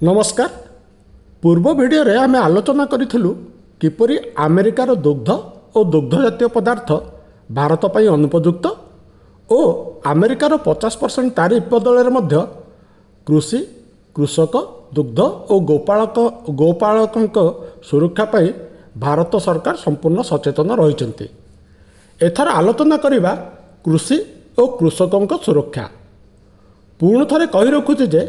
नमस्कार। पूर्व भिडियो रे आमे आलोचना करिथिलु किपरि अमेरिकार दुग्ध और दुग्ध जातीय पदार्थ भारत पई अनुपयुक्त और अमेरिकार 50% तारिफ बदल मध्य कृषि कृषक दुग्ध और गोपालक सुरक्षा पाई भारत सरकार संपूर्ण सचेतन रही। एथर आलोचना करिबा कृषि और कृषकों सुरक्षा। पुणी थे कही रखुचे जे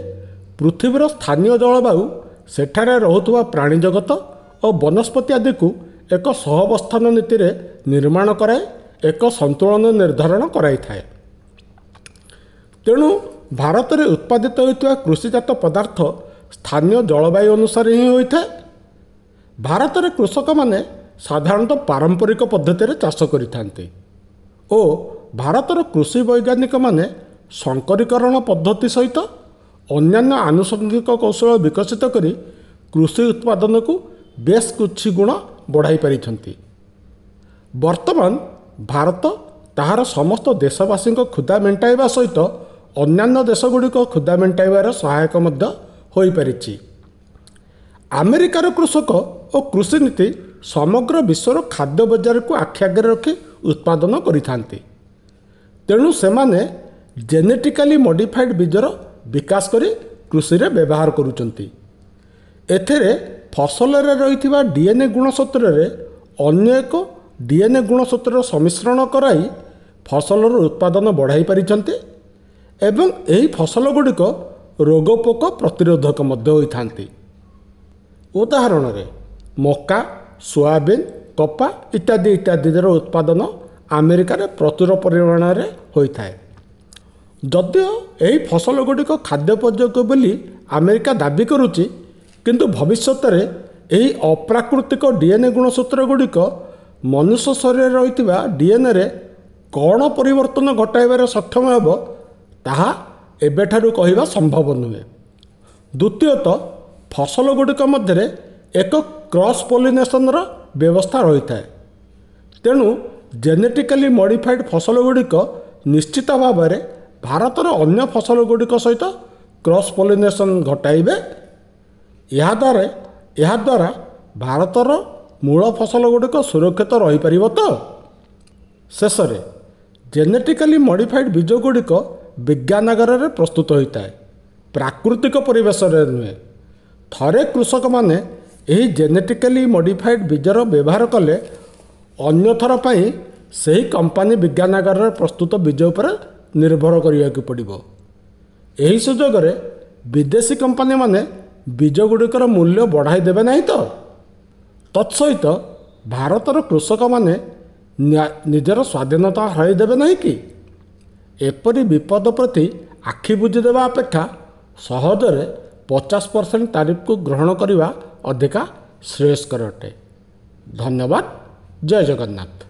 पृथ्वीर स्थानीय जलवायु सेठारे रहुथुवा प्राणी जगत और वनस्पति आदि को एक सहवस्थान नीति रे निर्माण कराए एक संतुलन निर्धारण कराई थाए। तेणु भारत में उत्पादित होता कृषिजात पदार्थ स्थानीय जलवायु अनुसार ही होता है। भारत में कृषक माने साधारणतः पारंपरिक पद्धति चाष करिथांते और भारतर कृषि वैज्ञानिक माने संकरीकरण पद्धति सहित अन्यान्य आनुषंगिक कौशल विकसित करी कृषि उत्पादन को बेस कुछ गुण बढ़ाई पारिछंती। वर्तमान भारत ताहार समस्त देशवासी क्षुदा मेंटाइबा सहित अन्यान्य देशगुड़िक क्षुदा मेंटाइबार सहायक मध्य होई पारिछि। अमेरिकार कृषक और कृषि नीति समग्र विश्वर खाद्य बजार को आखि आगे रखी उत्पादन करिथांती। तेणु सेमाने जेनेटिकली मॉडिफाइड बीजर विकास करी कृषि रे व्यवहार करुचंती। एथिरे फसल रे रहिथिबा डीएनए गुणसूत्र रे अन्य एक डीएनए गुणसूत्र सम्मिश्रण कराई फसलर उत्पादन बढ़ाई पारिछंती एवं एही फसल गुड़िक रोगपोक प्रतिरोधक मध्य होइथांती। उदाहरण रे मक्का सोयाबीन कपा इत्यादि इत्यादि उत्पादन अमेरिका रे प्रचुर परिमाण रे होइथाए। जदिओ यही फसल गुड़िक खाद्योपयोगी बोली अमेरिका दाबी करुच्ची, किंतु भविष्य में यही अप्राकृतिक डीएनए गुणसूत्र गुड़िक मनुष्य शरीर रही डीएनए रे कौन परिवर्तन घटाइबार सक्षम हेब ताहा एबेठारु कहिबा संभव नुहे। द्वितीयतः फसल गुड़िक मध्य एक क्रॉस पोलिनेशन व्यवस्था रही है। तेणु जेनेटिकली मॉडिफाइड फसल गुड़िक निश्चित भाव में भारतर अन्य फसल गुड़िक सहित क्रॉस पोलिनेशन घटाइबे। यह द्वारा भारतर मूल फसल गुड़िक सुरक्षित रही पारिबो। तो शेष में जेनेटिकली मॉडिफाइड बीज गुड़िक विज्ञानागार रे प्रस्तुत होता है, प्राकृतिक परिवेश रे नुहे। थरे कृषक माने यही जेनेटिकली मॉडिफाइड बीजर व्यवहार कले अन्य थर पाई सही कंपनी विज्ञानागार रे प्रस्तुत बीज उपर निर्भर करिया पड़िबो। एही सुजोग रे विदेशी कंपनी माने बीज गुड़िकर मूल्य बढ़ाई देबे नहीं। तो तत्सहित भारतर कृषक माने निजर स्वाधीनता हराई देबे नहीं कि एपरी विपद प्रति आखि बुझी देबा अपेक्षा सहजरे 50% तारीफ को ग्रहण करिबा अधिका श्रेयस्कर अटे। धन्यवाद। जय जगन्नाथ।